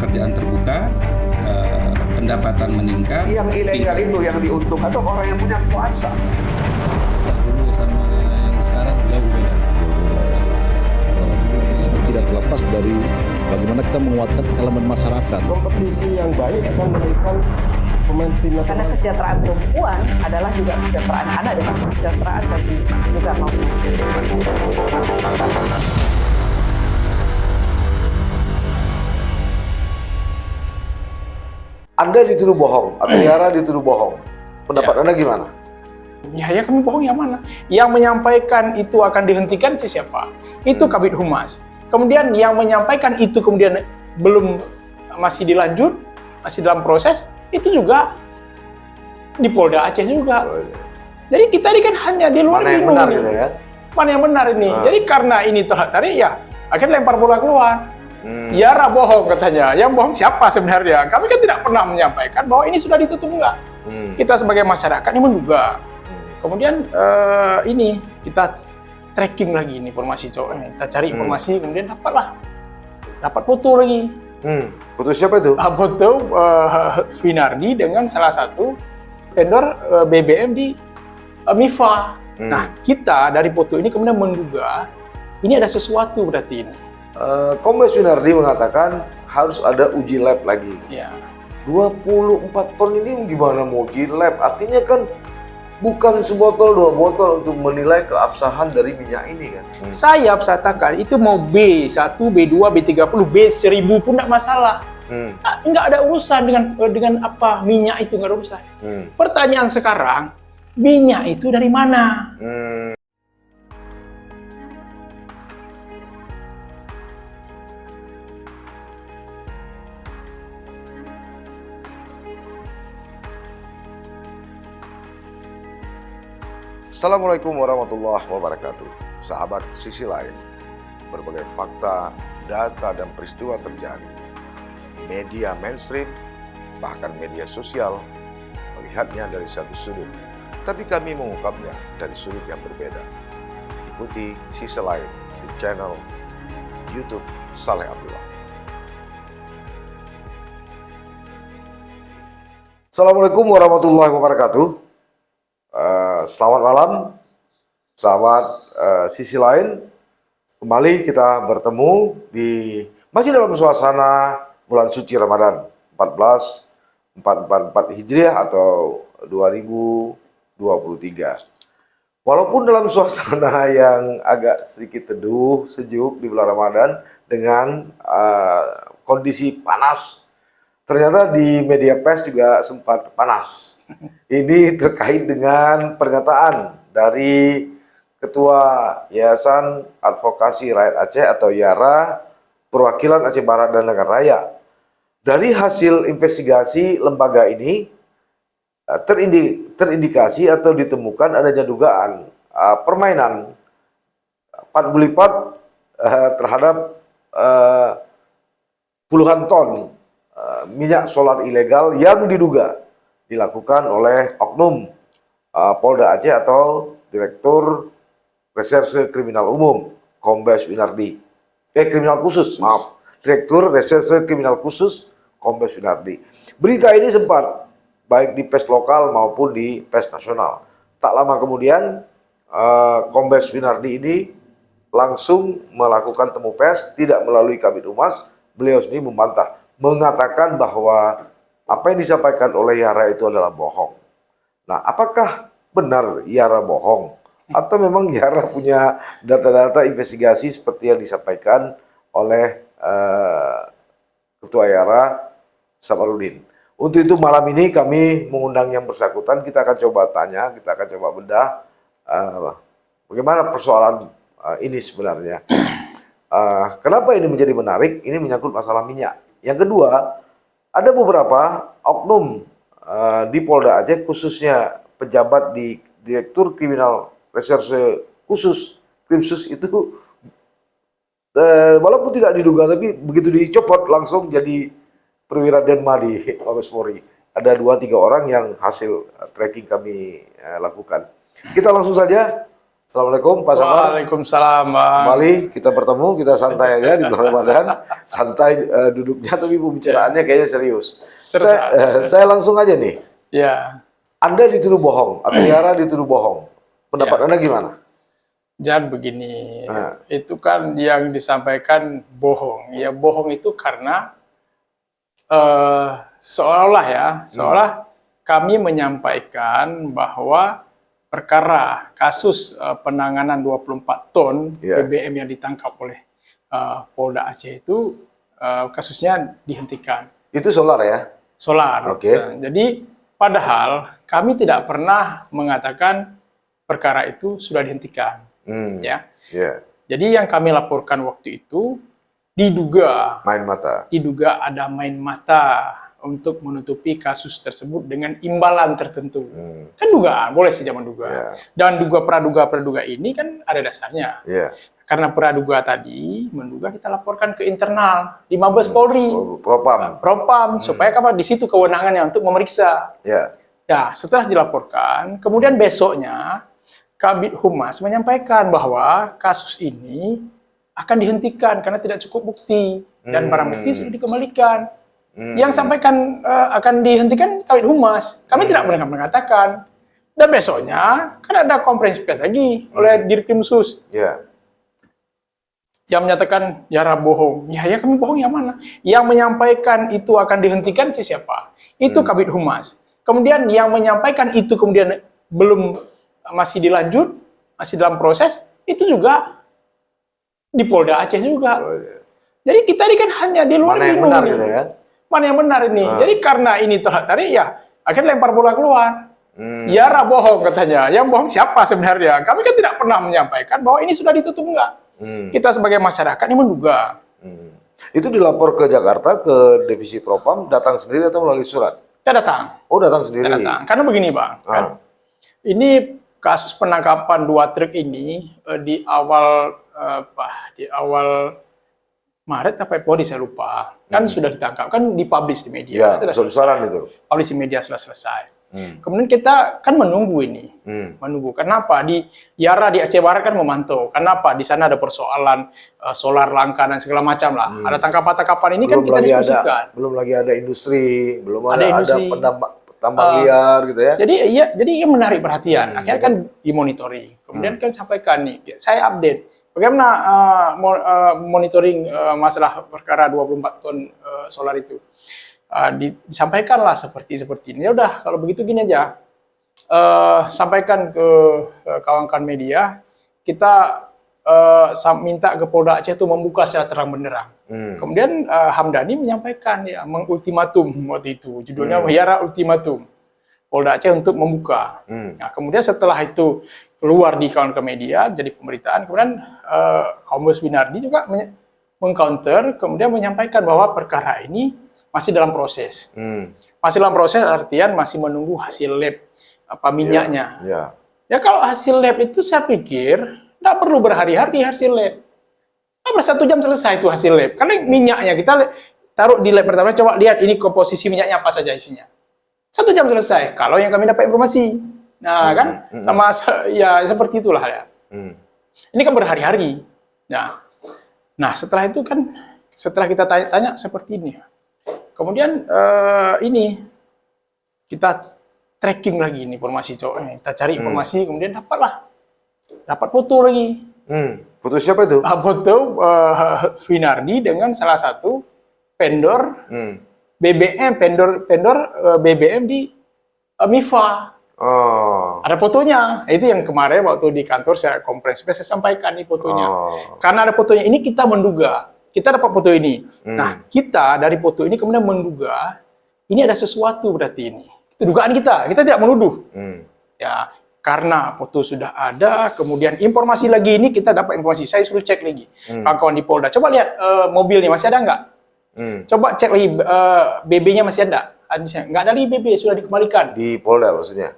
pekerjaan terbuka, pendapatan meningkat. Yang ilegal itu yang diuntungkan atau orang yang punya kuasa. Dulu sama yang sekarang jauh beda. Kalau dulu itu tidak terlepas dari bagaimana kita menguatkan elemen masyarakat. Kompetisi yang baik akan melahirkan pemain tim Karena nasional. kesejahteraan perempuan adalah juga kesejahteraan anak dan kesejahteraan bagi juga mau. Anda dituduh bohong atau Yara dituduh bohong. Pendapat Anda gimana? Ya kami bohong yang mana? Yang menyampaikan itu akan dihentikan siapa? Itu Kabid Humas. Kemudian yang menyampaikan itu kemudian belum masih dilanjut, masih dalam proses, itu juga di Polda Aceh juga. Jadi kita ini kan hanya di luar Mana yang bingung benar ini. gitu ya? Mana yang benar ini? Jadi karena ini tarik ya, akhirnya lempar bola keluar. Yara bohong katanya. Yang bohong siapa sebenarnya? Kami kan tidak pernah menyampaikan bahwa ini sudah ditutup enggak. Kita sebagai masyarakat ini menduga. Kemudian ini kita tracking lagi ini informasi cowok. Kita cari informasi, kemudian dapat foto lagi. Foto siapa itu? Foto Winardi dengan salah satu vendor BBM di MIFA. Nah, kita dari foto ini kemudian menduga ini ada sesuatu berarti ini. Kombes Winardi mengatakan harus ada uji lab lagi. Ya. 24 ton ini gimana mau uji lab? Artinya kan bukan sebotol, 2 botol untuk menilai keabsahan dari minyak ini kan. Saya katakan itu mau B1, B2, B30, B1000 pun tidak masalah. Nggak ada urusan dengan apa minyak itu, nggak ada urusan. Pertanyaan sekarang, minyak itu dari mana? Assalamualaikum warahmatullahi wabarakatuh. Sahabat Sisi Lain, berbagai fakta, data, dan peristiwa terjadi. Media mainstream, bahkan media sosial, melihatnya dari satu sudut. Tapi kami mengungkapnya dari sudut yang berbeda. Ikuti Sisi Lain di channel YouTube Saleh Abdullah. Assalamualaikum warahmatullahi wabarakatuh. Selamat malam, sahabat Sisi Lain. Kembali kita bertemu masih dalam suasana bulan suci Ramadan 1444 Hijriah atau 2023. Walaupun dalam suasana yang agak sedikit teduh, sejuk di bulan Ramadan dengan kondisi panas, ternyata di media pers juga sempat panas. Ini terkait dengan pernyataan dari Ketua Yayasan Advokasi Rakyat Aceh atau YARA Perwakilan Aceh Barat dan Nagan Raya. Dari hasil investigasi lembaga ini terindikasi atau ditemukan adanya dugaan permainan pat gulipat terhadap puluhan ton minyak solar ilegal yang diduga dilakukan oleh oknum Polda Aceh atau Direktur Reserse Kriminal Umum Kombes Winardi. Kriminal Khusus, maaf. Direktur Reserse Kriminal Khusus Kombes Winardi. Berita ini sempat baik di pers lokal maupun di pers nasional. Tak lama kemudian Kombes Winardi ini langsung melakukan temu pers, tidak melalui Kabid Humas. Beliau sendiri membantah, mengatakan bahwa apa yang disampaikan oleh Yara itu adalah bohong. Nah, apakah benar Yara bohong? Atau memang Yara punya data-data investigasi seperti yang disampaikan oleh Ketua Yara Samarudin? Untuk itu malam ini kami mengundang yang bersangkutan. Kita akan coba tanya, kita akan coba bedah bagaimana persoalan ini sebenarnya. Kenapa ini menjadi menarik? Ini menyangkut masalah minyak. Yang kedua, ada beberapa oknum di Polda Aceh, khususnya pejabat di Direktur Kriminal Reserse Khusus, Krimsus itu, walaupun tidak diduga, tapi begitu dicopot langsung jadi perwira Denma di Mabes Polri. Ada 2-3 orang yang hasil tracking kami lakukan. Kita langsung saja Assalamualaikum Pak Samar. Waalaikumsalam, Bang. Kembali kita bertemu, kita santai aja di bulan Ramadan. Santai duduknya, tapi pembicaraannya kayaknya serius. Saya langsung aja nih. Ya. Anda dituduh bohong, atau Yara dituduh bohong. Pendapat Anda gimana? Jangan begini, itu kan yang disampaikan bohong. Ya bohong itu karena seolah kami menyampaikan bahwa perkara kasus penanganan 24 ton BBM yang ditangkap oleh Polda Aceh itu kasusnya dihentikan. Itu solar ya? Solar. Oke. Jadi padahal kami tidak pernah mengatakan perkara itu sudah dihentikan. Ya. Jadi yang kami laporkan waktu itu diduga ada main mata untuk menutupi kasus tersebut dengan imbalan tertentu. Kan dugaan, boleh saja menduga. Dan praduga ini kan ada dasarnya. Karena praduga tadi menduga, kita laporkan ke internal di Mabes Polri, Propam, supaya di situ kewenangannya untuk memeriksa. Ya, setelah dilaporkan, kemudian besoknya Kabid Humas menyampaikan bahwa kasus ini akan dihentikan karena tidak cukup bukti dan barang bukti sudah dikembalikan. Yang sampaikan akan dihentikan Kabid Humas. Kami tidak pernah mengatakan. Dan besoknya kan ada konferensi pers lagi oleh Dirkrimsus. Yang menyatakan Yara bohong. Ya kami bohong yang mana? Yang menyampaikan itu akan dihentikan siapa? Itu Kabid Humas. Kemudian yang menyampaikan itu kemudian masih dilanjut, masih dalam proses, itu juga di Polda Aceh juga. Jadi kita ini kan hanya di luar bingung. Mana yang benar gitu ya? Mana yang benar ini? Jadi karena ini tarik ya akhirnya lempar bola keluar. Yara bohong katanya. Yang bohong siapa sebenarnya? Kami kan tidak pernah menyampaikan bahwa ini sudah ditutup enggak. Kita sebagai masyarakat ini menduga. Itu dilapor ke Jakarta, ke Divisi Propam, datang sendiri atau melalui surat? Kita datang. Oh, datang sendiri. Kita datang. Karena begini, Bang. Kan? Ini kasus penangkapan 2 truk ini di awal Maret apa April saya lupa. Kan sudah ditangkap, kan dipublish di media. Besar-besaran itu. Publish di media sudah selesai. Kemudian kita kan menunggu ini. Menunggu. Kenapa? Di Yara di Aceh Barat kan memantau. Kenapa? Di sana ada persoalan solar langka dan segala macam lah. Ada tangkapan-tangkapan ini kan kita diskusikan. Belum lagi ada industri, belum ada tambang liar gitu ya. Jadi ini menarik perhatian. Akhirnya kan dimonitoring. Kemudian kan sampaikan nih, saya update. Bagaimana monitoring masalah perkara 24 ton solar itu? Disampaikanlah seperti ini. Ya udah, kalau begitu gini aja. Sampaikan ke kawan-kawan media, kita minta ke Polda Aceh itu membuka secara terang benderang. Kemudian Hamdani menyampaikan mengultimatum waktu itu, judulnya Yara Ultimatum Polda Aceh untuk membuka. Nah, kemudian setelah itu keluar di kawan-kawan media, jadi pemberitaan, kemudian Kombes Winardi juga mengcounter, kemudian menyampaikan bahwa perkara ini masih dalam proses. Masih dalam proses artian masih menunggu hasil lab minyaknya. Ya kalau hasil lab itu saya pikir tidak perlu berhari-hari hasil lab. Nah, 1 jam selesai itu hasil lab. Karena minyaknya kita taruh di lab pertama, coba lihat ini komposisi minyaknya apa saja isinya. 1 jam selesai. Kalau yang kami dapat informasi. Nah kan sama ya seperti itulah ya. Ini kan berhari-hari. Nah setelah itu kan setelah kita tanya seperti ini. Kemudian ini kita tracking lagi ini informasi kita cari informasi, kemudian dapat foto lagi. Foto siapa itu? Foto Winardi dengan salah satu vendor BBM, vendor BBM di MIFA. Ada fotonya. Itu yang kemarin waktu di kantor saya konferensi saya sampaikan nih fotonya. Karena ada fotonya ini kita menduga. Kita dapat foto ini. Nah, kita dari foto ini kemudian menduga ini ada sesuatu berarti ini. Itu dugaan kita. Kita tidak menuduh. Ya, karena foto sudah ada, kemudian informasi lagi ini kita dapat informasi. Saya suruh cek lagi. Kawan-kawan di Polda, coba lihat mobilnya masih ada nggak? Coba cek lagi BB-nya masih ada. Nggak ada lagi BB, sudah dikembalikan. Di Polda maksudnya?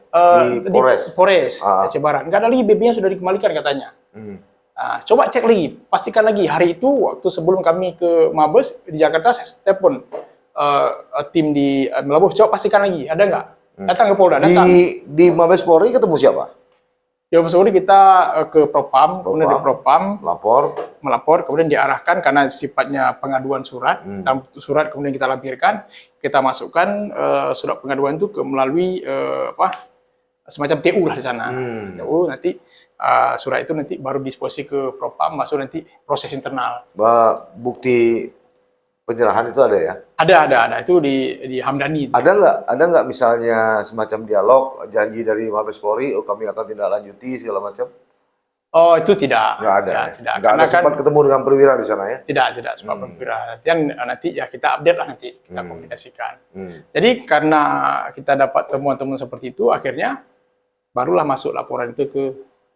Di Polres Aceh Barat. Nggak ada lagi BB-nya, sudah dikembalikan katanya. Coba cek lagi, pastikan lagi. Hari itu, waktu sebelum kami ke Mabes di Jakarta, saya telepon tim di Melabuh, coba pastikan lagi, ada nggak? Datang ke Polda, datang. Di Mabes Polri ketemu siapa? Di Mabes Polri kita ke Propam, kemudian di Propam melapor, kemudian diarahkan karena sifatnya pengaduan surat, surat kemudian kita lampirkan, kita masukkan surat pengaduan itu melalui semacam TU lah di sana. TU nanti surat itu nanti baru disposisi ke Propam, masuk nanti proses internal. Bukti penyerahan itu ada ya? Ada itu di Hamdani. Itu. Ada nggak misalnya semacam dialog, janji dari Mabes Polri, oh kami akan tindak lanjuti segala macam? Oh itu tidak. Nggak ada. Tidak. Nggak ada sempat ketemu dengan perwira di sana ya? Tidak sempat perwira. Nanti ya kita update lah nanti kita komunikasikan. Jadi karena kita dapat temuan-temuan seperti itu, akhirnya barulah masuk laporan itu ke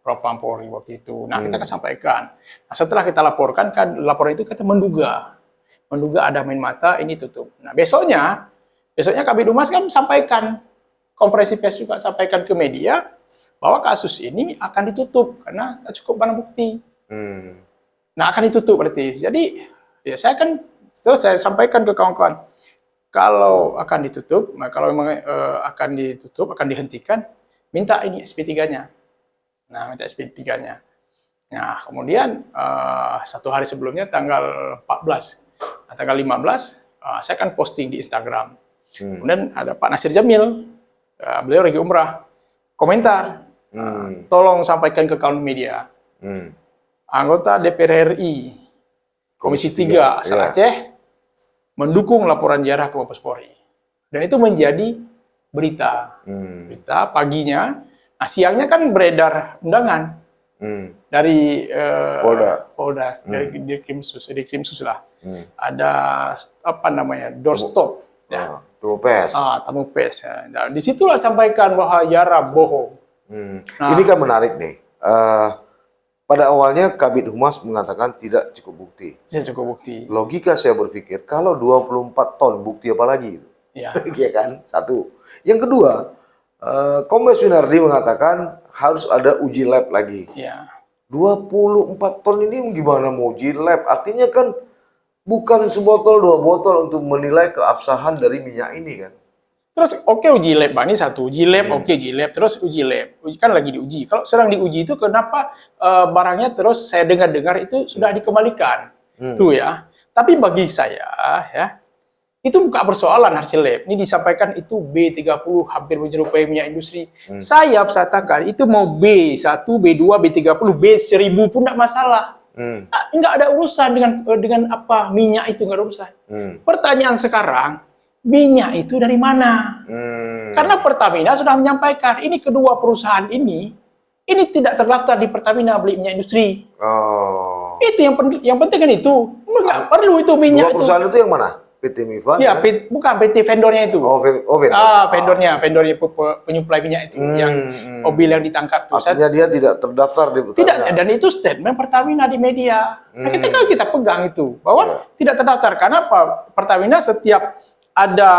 Propam Polri waktu itu. Nah kita akan sampaikan. Nah setelah kita laporkan, kan laporan itu kita menduga ada main mata, ini tutup. Nah besoknya Kabid Humas kan sampaikan, konferensi pers juga sampaikan ke media bahwa kasus ini akan ditutup karena cukup barang bukti. Nah akan ditutup berarti. Jadi ya saya kan terus saya sampaikan ke kawan-kawan, kalau akan ditutup, kalau memang akan ditutup, akan dihentikan, minta ini SP3-nya. Nah minta SP3-nya. Nah kemudian satu hari sebelumnya tanggal 14. Nah, tanggal 15, saya kan posting di Instagram. Kemudian ada Pak Nasir Jamil, beliau lagi umrah, komentar, tolong sampaikan ke kawan media. Anggota DPR RI, Komisi 3 asal Aceh, mendukung laporan ziarah ke Mabes Polri. Dan itu menjadi berita. Berita paginya, nah siangnya kan beredar undangan dari Polda, dari Krimsus lah. Ada apa namanya doorstop ya. Tamu pes ya. Dan disitulah sampaikan bahwa Yara bohong. Nah, ini kan menarik nih. Pada awalnya Kabid Humas mengatakan tidak cukup bukti. Tidak cukup bukti. Logika saya berpikir kalau 24 ton bukti apa lagi? Ya. Iya kan? Satu. Yang kedua, Kombes Sunardi mengatakan harus ada uji lab lagi. Ya. 24 ton ini gimana mau uji lab? Artinya kan bukan sebotol, 2 botol untuk menilai keabsahan dari minyak ini kan. Terus uji lab, Bang, ini satu. Uji lab, uji lab. Terus uji lab. Kan lagi diuji. Kalau sedang diuji itu kenapa barangnya terus saya dengar-dengar itu sudah dikembalikan. Tuh ya. Tapi bagi saya ya, itu bukan persoalan hasil lab. Ini disampaikan itu B30 hampir menyerupai minyak industri. Saya katakan itu mau B1, B2, B30, B1000 pun tidak masalah. Nggak ada urusan dengan apa minyak itu, nggak ada urusan. Pertanyaan sekarang, minyak itu dari mana? Karena Pertamina sudah menyampaikan ini kedua perusahaan ini tidak terdaftar di Pertamina beli minyak industri. Itu yang penting kan itu. Nggak perlu itu minyak itu. Perusahaan itu yang mana? PT Mifan? Ya, bukan PT vendornya itu. Vendornya penyuplai minyak itu yang mobil yang ditangkap tuh. Artinya dia tidak terdaftar di Pertamina. Tidak, dan itu statement Pertamina di media. Nah, kita pegang itu bahwa tidak terdaftar karena apa? Pertamina setiap ada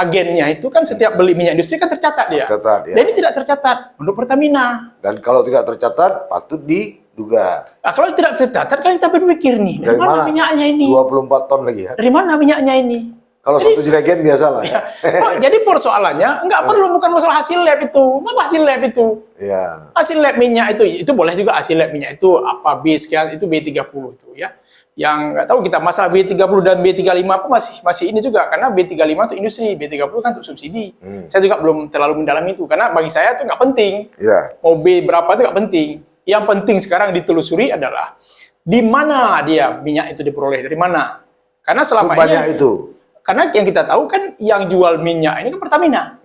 agennya itu kan setiap beli minyak industri kan tercatat dia. Dan ini tidak tercatat untuk Pertamina. Dan kalau tidak tercatat patut diduga. Nah, kalau tidak tercatat kan kita berpikir nih, dari mana minyaknya ini? 24 ton lagi ya. Dari mana minyaknya ini? Kalau satu jerigen biasa lah. Ya. Jadi persoalannya bukan masalah hasil lab itu. Apa hasil lab itu? Ya. Hasil lab minyak itu boleh juga hasil lab minyak itu apa B sekian itu B30 itu ya. Yang nggak tahu kita masalah B30 dan B35 pun masih ini juga karena B35 itu industri, B30 kan untuk subsidi. Saya juga belum terlalu mendalami itu karena bagi saya itu nggak penting. Mau B berapa itu nggak penting. Yang penting sekarang ditelusuri adalah di mana dia minyak itu diperoleh, dari mana? Karena selama ini itu. Karena yang kita tahu kan yang jual minyak ini kan Pertamina.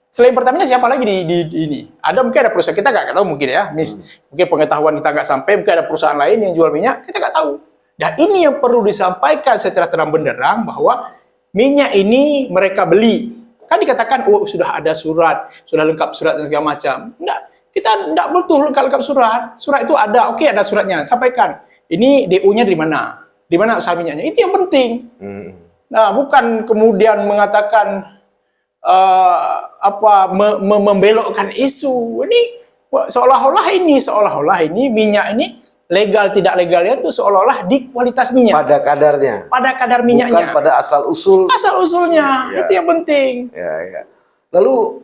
Selain Pertamina siapa lagi di ini? Mungkin ada perusahaan kita nggak tahu mungkin ya. Mungkin pengetahuan kita nggak sampai, mungkin ada perusahaan lain yang jual minyak kita nggak tahu. Dan ini yang perlu disampaikan secara terang benderang bahwa minyak ini mereka beli. Kan dikatakan sudah ada surat, sudah lengkap surat dan segala macam. Enggak, kita enggak betul lengkap surat. Surat itu ada, oke ada suratnya, sampaikan. Ini DO-nya dari mana? Di mana usaha minyaknya? Itu yang penting. Nah, bukan kemudian mengatakan membelokkan isu. Ini seolah-olah ini minyak ini legal tidak legalnya itu seolah-olah di kualitas minyak. Pada kadarnya. Pada kadar minyaknya. Bukan pada asal usulnya. Itu yang penting. Ya. Lalu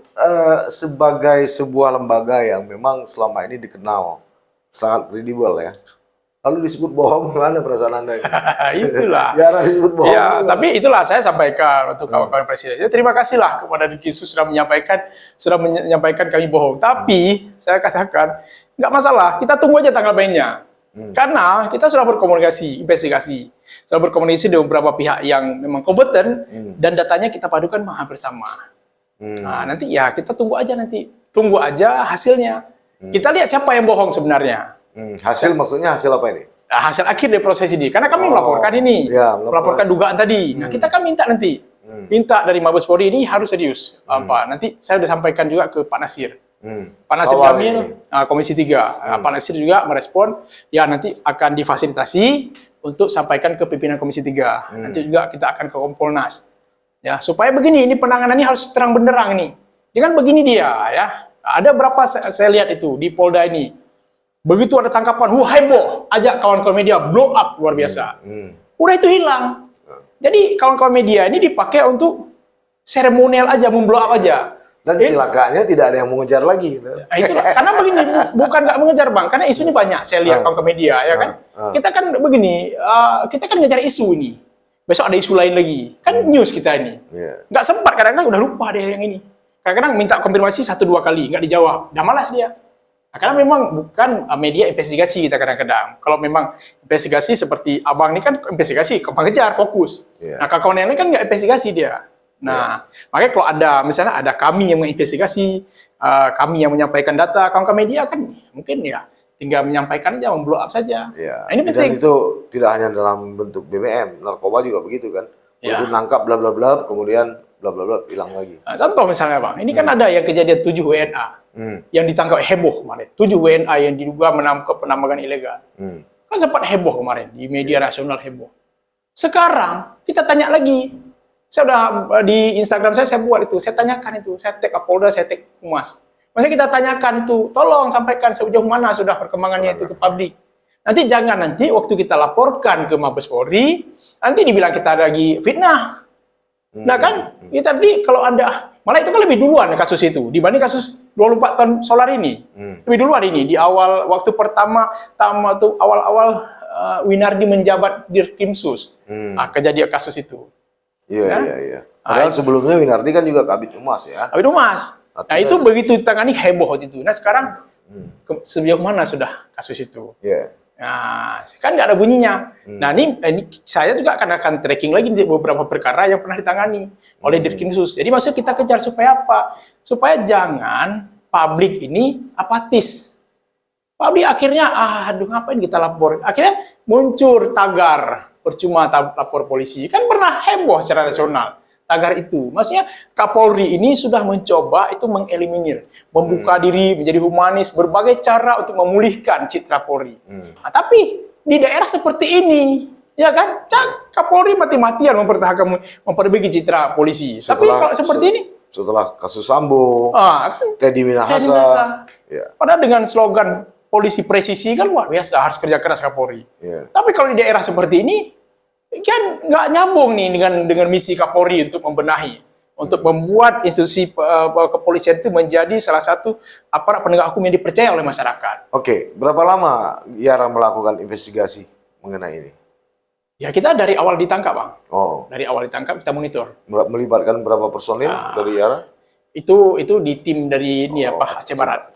sebagai sebuah lembaga yang memang selama ini dikenal sangat kredibel ya, lalu disebut bohong, gimana perasaan Anda? Itulah. Yara disebut bohong. Ya, gimana? tapi itulah saya sampaikan untuk kawan-kawan presiden. Ya, terima kasihlah kepada Dirkrimsus sudah menyampaikan kami bohong. Tapi saya katakan nggak masalah, kita tunggu aja tanggal mainnya. Karena kita sudah berkomunikasi, investigasi, sudah berkomunikasi dengan beberapa pihak yang memang kompeten dan datanya kita padukan bersama. Nah, nanti ya kita tunggu aja hasilnya. Kita lihat siapa yang bohong sebenarnya. Hasil maksudnya hasil apa ini? Nah, hasil akhir dari proses ini, karena kami melaporkan ini, ya, melaporkan dugaan tadi. Nah, kita kan minta nanti, minta dari Mabes Polri ini harus serius. Nanti saya sudah sampaikan juga ke Pak Nasir. Pak Nasir Jamil, Komisi 3. Pak Nasir juga merespon, ya nanti akan difasilitasi untuk sampaikan ke pimpinan Komisi 3. Nanti juga kita akan ke Kompolnas. Ya, supaya begini, ini penanganannya harus terang benderang ini. Jangan begini dia, ya. Ada berapa saya lihat itu di Polda ini. Begitu ada tangkapan, heboh, ajak kawan-kawan media blow up luar biasa. Udah itu hilang. Jadi kawan-kawan media ini dipakai untuk seremonial aja, memblow up aja. Dan celakanya tidak ada yang mengejar lagi. Gitu. Nah, itulah. Karena begini, bukan nggak mengejar Bang, karena isunya banyak. Saya lihat kawan-kawan media, ya kan. Kita kan begini, kita kan ngejar isu ini. Besok ada isu lain lagi. Kan news kita ini. Nggak sempat, kadang-kadang udah lupa deh yang ini. Kadang-kadang minta konfirmasi 1-2 kali, nggak dijawab. Udah malas dia. Nah, karena memang bukan media investigasi kita kadang-kadang. Kalau memang investigasi seperti Abang ini kan investigasi, mengejar, fokus. Nah, kawan-kawan yang lain kan nggak investigasi dia. Nah, makanya kalau ada, misalnya ada kami yang menginvestigasi, kami yang menyampaikan data, kawan-kawan media kan mungkin ya tinggal menyampaikan aja, memblow up saja. Nah, ini penting. Dan itu tidak hanya dalam bentuk BBM, narkoba juga begitu kan. Itu nangkap bla bla bla, kemudian bla bla bla hilang lagi. Nah, contoh misalnya Bang, ini kan ada yang kejadian 7 WNA yang ditangkap heboh kemarin. 7 WNA yang diduga menangkap penambangan ilegal. Kan sempat heboh kemarin di media nasional heboh. Sekarang kita tanya lagi. Saya udah di Instagram saya buat itu, saya tanyakan itu, saya tag Kapolda, saya tag Humas. Maksudnya kita tanyakan itu, tolong sampaikan sejauh mana sudah perkembangannya itu ke publik. Nanti jangan waktu kita laporkan ke Mabes Polri, nanti dibilang kita lagi fitnah. Nah kan, kita tadi kalau Anda, malah itu kan lebih duluan kasus itu, dibanding kasus 24 ton solar ini. Lebih duluan ini, di awal, waktu pertama awal-awal Winardi menjabat Dirkrimsus, kejadian kasus itu. Iya. Padahal sebelumnya Winardi kan juga Kabid Humas ya. Kabid Humas. Nah itu begitu ditangani heboh itu. Nah sekarang sejauh mana sudah kasus itu? Nah kan nggak ada bunyinya. Nah ini saya juga akan tracking lagi di beberapa perkara yang pernah ditangani oleh Dirkrimsus. Jadi maksudnya kita kejar supaya apa? Supaya jangan publik ini apatis. Publik akhirnya, aduh ngapain kita lapor? Akhirnya muncul tagar percuma lapor polisi. Kan pernah heboh secara nasional tagar itu. Maksudnya Kapolri ini sudah mencoba itu mengeliminir, membuka diri menjadi humanis, berbagai cara untuk memulihkan citra Polri. Nah, tapi di daerah seperti ini, ya kan, Kapolri mati-matian memperbaiki citra polisi. Tapi kalau seperti ini, setelah kasus Sambo, Teddy Minahasa, padahal dengan slogan polisi presisi kan luar biasa, harus kerja keras Kapolri. Tapi kalau di daerah seperti ini kan nggak nyambung nih dengan misi Kapolri untuk membenahi, untuk membuat institusi kepolisian itu menjadi salah satu aparat penegak hukum yang dipercaya oleh masyarakat. Oke, berapa lama Yara melakukan investigasi mengenai ini? Ya kita dari awal ditangkap Bang. Dari awal ditangkap kita monitor. Melibatkan berapa personil dari Yara? Itu di tim dari ini Aceh Barat.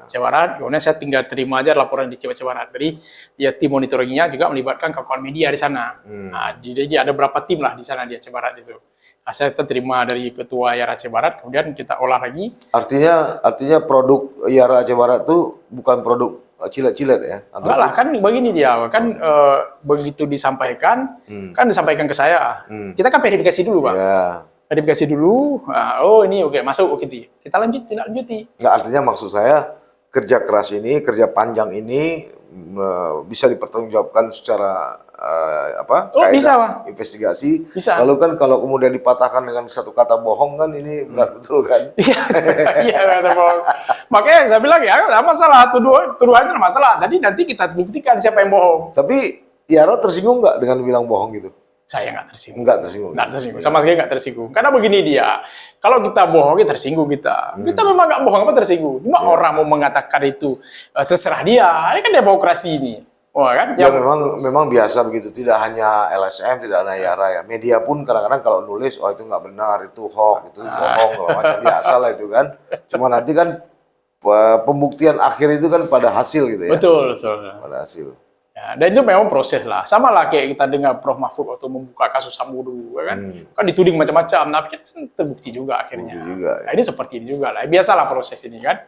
Aceh Barat, kemudian saya tinggal terima aja laporan di Aceh Barat. Jadi ya tim monitoringnya juga melibatkan kawan-kawan media di sana. Nah, jadi ada berapa tim lah di sana di Aceh Barat itu. Nah, saya terima dari ketua Yara Aceh Barat, kemudian kita olah lagi. Artinya produk Yara Aceh Barat itu bukan produk cilet-cilet ya? Enggak lah, kan begini dia, kan begitu disampaikan, kan disampaikan ke saya. Kita kan verifikasi dulu Bang. Verifikasi dulu, ini oke, masuk kita lanjuti. Nggak, artinya maksud saya kerja keras ini, kerja panjang ini bisa dipertanggungjawabkan secara bisa Bang. Investigasi. Bisa. Lalu kan kalau kemudian dipatahkan dengan satu kata bohong kan ini berat betul kan? Iya kata bohong. Makanya saya bilang ya nggak masalah, tuduhannya masalah. Nanti kita buktikan siapa yang bohong. Tapi Yara tersinggung nggak dengan bilang bohong gitu? Saya nggak tersinggung. Nggak tersinggung. Nggak tersinggung, sama sekali nggak tersinggung. Karena begini dia, kalau kita bohong, ya tersinggung kita. Kita memang nggak bohong, apa tersinggung. Cuma orang mau mengatakan itu, terserah dia. Ini kan demokrasi ini. Wah kan? Ya memang biasa begitu. Tidak hanya LSM, tidak hanya Yara ya. Media pun kadang-kadang kalau nulis, oh itu nggak benar, itu hoax, itu bohong, macam biasa lah itu kan. Cuma nanti kan pembuktian akhir itu kan pada hasil gitu ya. Betul, betul. Pada hasil. Ya, dan itu memang proses lah. Sama lah kayak kita dengar Prof. Mahfud waktu membuka kasus Sambo dulu, ya kan? Kan dituding macam-macam, tapi kan terbukti juga akhirnya. Juga, ya. Nah, ini seperti ini juga lah. Biasalah proses ini kan.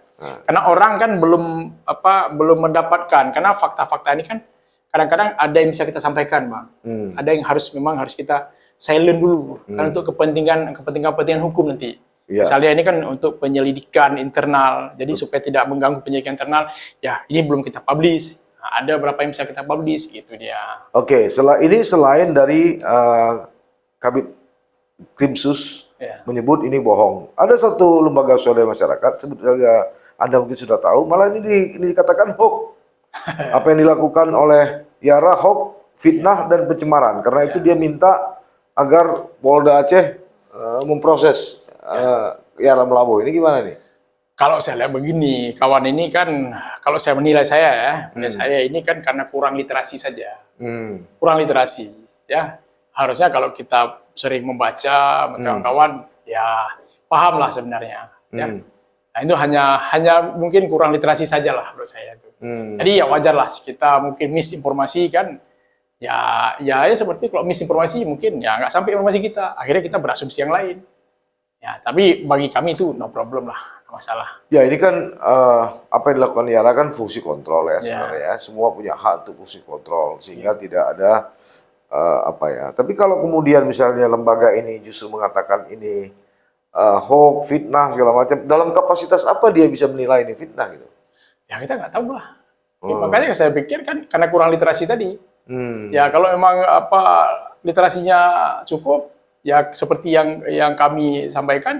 Karena orang kan belum mendapatkan, karena fakta-fakta ini kan kadang-kadang ada yang bisa kita sampaikan, Bang. Ada yang memang harus kita silent dulu, kan untuk kepentingan hukum nanti. Ya. Misalnya ini kan untuk penyelidikan internal, jadi supaya tidak mengganggu penyelidikan internal, ya ini belum kita publish. Nah, ada berapa yang bisa kita publish, gitu dia. Oke, selain dari Kabid Krimsus menyebut ini bohong, ada satu lembaga swadaya masyarakat, sebut saja Anda mungkin sudah tahu, malah ini dikatakan hoax. Apa yang dilakukan oleh Yara hoax, fitnah dan pencemaran. Karena itu dia minta agar Polda Aceh memproses Yara Melaboh. Ini gimana nih? Kalau saya lihat begini, kawan ini kan, kalau saya menilai saya ini kan karena kurang literasi saja. Kurang literasi, ya. Harusnya kalau kita sering membaca, kawan-kawan, ya paham lah sebenarnya. Ya. Nah, itu hanya mungkin kurang literasi saja lah menurut saya itu. Jadi ya wajar lah kita mungkin misinformasi kan. Ya seperti kalau misinformasi mungkin ya nggak sampai informasi kita. Akhirnya kita berasumsi yang lain. Ya, tapi bagi kami itu no problem lah, nggak masalah. Ya ini kan apa yang dilakukan Yara kan fungsi kontrol ya sebenarnya. Ya. Semua punya hak untuk fungsi kontrol sehingga tidak ada Tapi kalau kemudian misalnya lembaga ini justru mengatakan ini hoax, fitnah segala macam, dalam kapasitas apa dia bisa menilai ini fitnah gitu? Ya kita nggak tahu lah. Ya, makanya saya pikir kan karena kurang literasi tadi. Ya kalau memang literasinya cukup. Ya seperti yang kami sampaikan,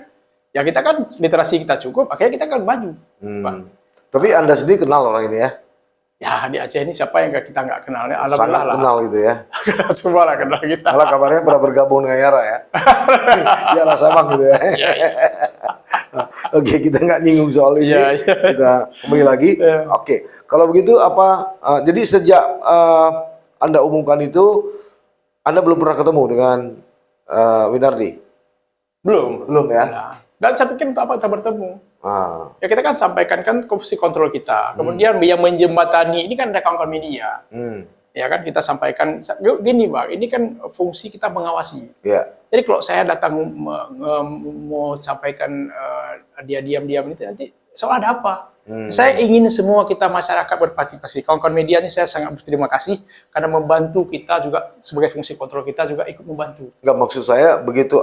ya kita kan literasi kita cukup, akhirnya kita kan maju. Tapi Anda sendiri kenal orang ini ya? Ya di Aceh ini siapa yang kita nggak kenal? Ya, sangat kenal gitu ya? Semua lah kenal kita. Malah kabarnya pernah bergabung dengan Yara ya? Yara Sabang gitu ya? Oke, kita nggak nyinggung soal ini. Kita kembali lagi. Oke, kalau begitu jadi sejak Anda umumkan itu, Anda belum pernah ketemu dengan Winardi? Belum ya? Nah, dan saya pikir untuk apa kita bertemu? Ya kita kan sampaikan kan fungsi kontrol kita. Kemudian yang menjembatani ini kan ada kawan-kawan media. Ya kan kita sampaikan gini Bang, ini kan fungsi kita mengawasi. Jadi kalau saya datang mau sampaikan dia diam-diam itu nanti soal ada apa? Saya ingin semua kita masyarakat berpartisipasi. Kawan-kawan media ini saya sangat berterima kasih karena membantu kita juga sebagai fungsi kontrol kita juga ikut membantu. Enggak, maksud saya begitu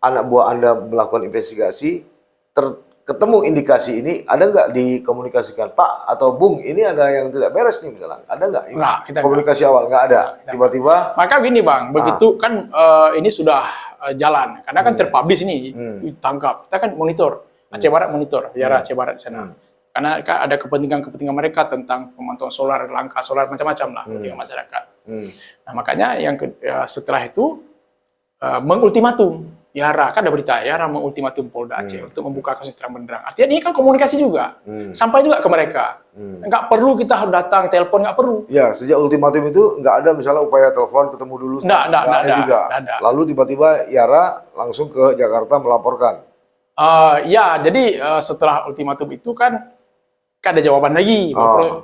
anak buah Anda melakukan investigasi, ketemu indikasi ini, ada nggak dikomunikasikan Pak atau Bung, ini ada yang tidak beres nih misalnya, ada nggak? Kita komunikasi awal nggak ada, tiba-tiba. Maka gini Bang, begitu kan ini sudah jalan, karena kan terpublish ini ditangkap, kita kan monitor. Aceh Barat monitor, Yara Aceh Barat di sana. Karena kan ada kepentingan mereka tentang pemantauan solar, langkah solar, macam-macam lah, kepentingan masyarakat. Nah makanya setelah itu mengultimatum, Yara, kan ada berita, Yara mengultimatum Polda Aceh untuk membuka kasus terang benderang. Artinya ini kan komunikasi juga, sampai juga ke mereka. Nggak perlu kita harus datang, telepon, nggak perlu. Ya, sejak ultimatum itu nggak ada misalnya upaya telepon, ketemu dulu. Nggak ada. Lalu tiba-tiba Yara langsung ke Jakarta melaporkan. Ya, jadi setelah ultimatum itu kan ada jawaban lagi,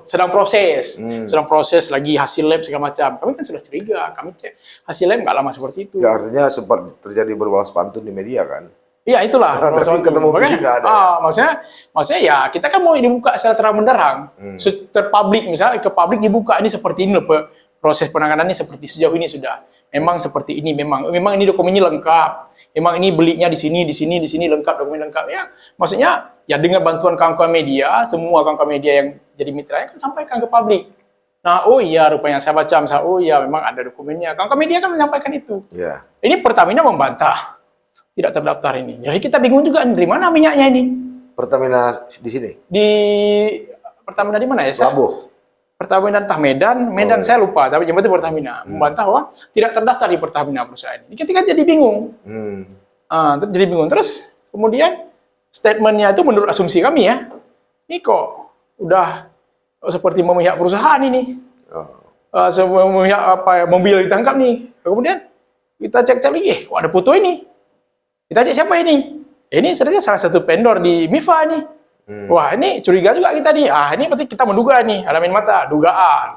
sedang proses lagi hasil lab segala macam. Kami kan sudah curiga, kami cek hasil lab nggak lama seperti itu. Ya, artinya sempat terjadi berbalas pantun di media kan? Iya itulah. Tapi ketemu fisik nggak ada. Maksudnya ya kita kan mau dibuka secara terang benderang, terpublik misalnya ke publik dibuka ini seperti ini loh, proses penanganannya seperti sejauh ini sudah. Memang seperti ini, memang ini dokumennya lengkap. Memang ini belinya di sini lengkap, dokumen lengkap ya. Maksudnya ya dengan bantuan kawan-kawan media, semua kawan-kawan media yang jadi mitra kan sampaikan ke publik. Nah, oh iya rupanya saya baca, oh iya memang ada dokumennya. Kawan-kawan media kan menyampaikan itu. Ini Pertamina membantah tidak terdaftar ini. Jadi kita bingung juga dari mana minyaknya ini. Pertamina di sini? Di Pertamina di mana ya? Labuh. Pertamina entah Medan saya lupa, tapi yang penting Pertamina membantah bahwa tidak terdaftar di Pertamina perusahaan ini. Ketika jadi bingung, terus kemudian statementnya itu menurut asumsi kami ya, ini kok udah seperti memihak perusahaan ini, memihak mobil ditangkap nih. Kemudian kita cek lagi, kok ada foto ini? Kita cek siapa ini? Ini sebenarnya salah satu vendor di MIFA nih. Wah, ini curiga juga kita nih. Ini pasti kita menduga nih, alamin mata, dugaan.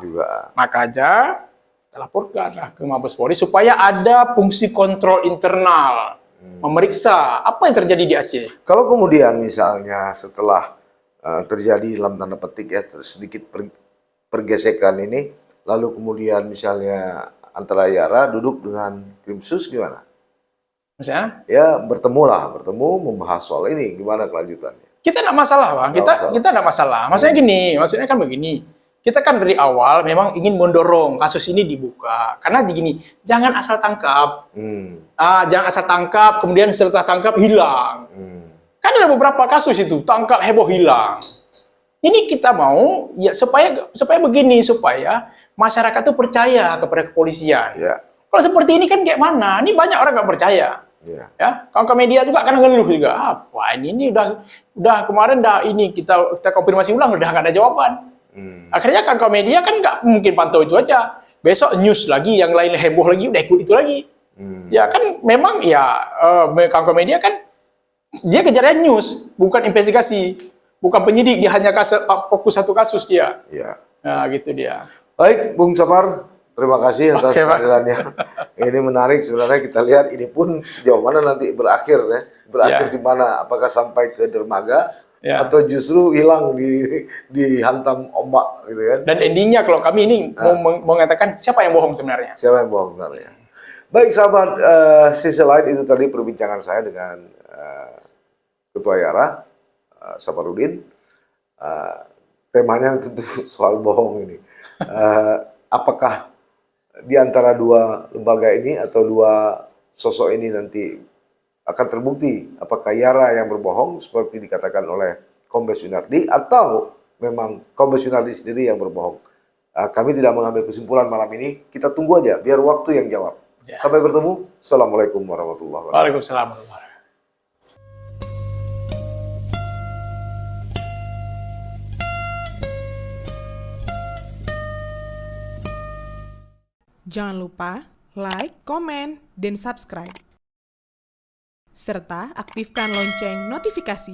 Maka aja kita laporkan ke Mabes Polri supaya ada fungsi kontrol internal, memeriksa apa yang terjadi di Aceh. Kalau kemudian misalnya setelah terjadi dalam tanda petik ya sedikit pergesekan ini, lalu kemudian misalnya antara Yara duduk dengan Krimsus gimana? Misalnya? Ya bertemu, membahas soal ini, gimana kelanjutannya? Kita tidak masalah, Bang. Kita tidak masalah. Maksudnya kan begini. Kita kan dari awal memang ingin mendorong kasus ini dibuka. Karena begini, jangan asal tangkap. Jangan asal tangkap, kemudian setelah tangkap hilang. Kan ada beberapa kasus itu, tangkap heboh hilang. Ini kita mau ya supaya begini, supaya masyarakat itu percaya kepada kepolisian. Kalau seperti ini kan kayak mana? Ini banyak orang nggak percaya. Ya, kawan-kawan media juga kan ngeluh juga. Wah ini udah kemarin ini kita konfirmasi ulang udah nggak ada jawaban. Akhirnya kawan-kawan media kan nggak mungkin pantau itu aja. Besok news lagi yang lain heboh lagi udah ikut itu lagi. Ya kan memang ya kawan-kawan media kan dia kejarnya news bukan investigasi, bukan penyidik, dia hanya fokus satu kasus dia. Nah gitu dia. Baik, Bung Sapar. Terima kasih atas kehadirannya. Ini menarik sebenarnya, kita lihat ini pun sejauh mana nanti berakhir ya. Berakhir di mana? Apakah sampai ke dermaga atau justru hilang dihantam ombak gitu kan? Dan endingnya kalau kami ini mau mengatakan siapa yang bohong sebenarnya? Siapa yang bohong sebenarnya? Baik sahabat, sisi lain itu tadi perbincangan saya dengan Ketua Yara, Saparudin. Temanya tentu soal bohong ini. Apakah di antara dua lembaga ini atau dua sosok ini nanti akan terbukti apakah Yara yang berbohong seperti dikatakan oleh Kombes Yunardi atau memang Kombes Yunardi sendiri yang berbohong. Kami tidak mengambil kesimpulan malam ini, kita tunggu aja biar waktu yang jawab. Sampai bertemu. Assalamualaikum warahmatullahi wabarakatuh. Waalaikumsalam warahmatullahi wabarakatuh. Jangan lupa like, komen, dan subscribe. Serta aktifkan lonceng notifikasi.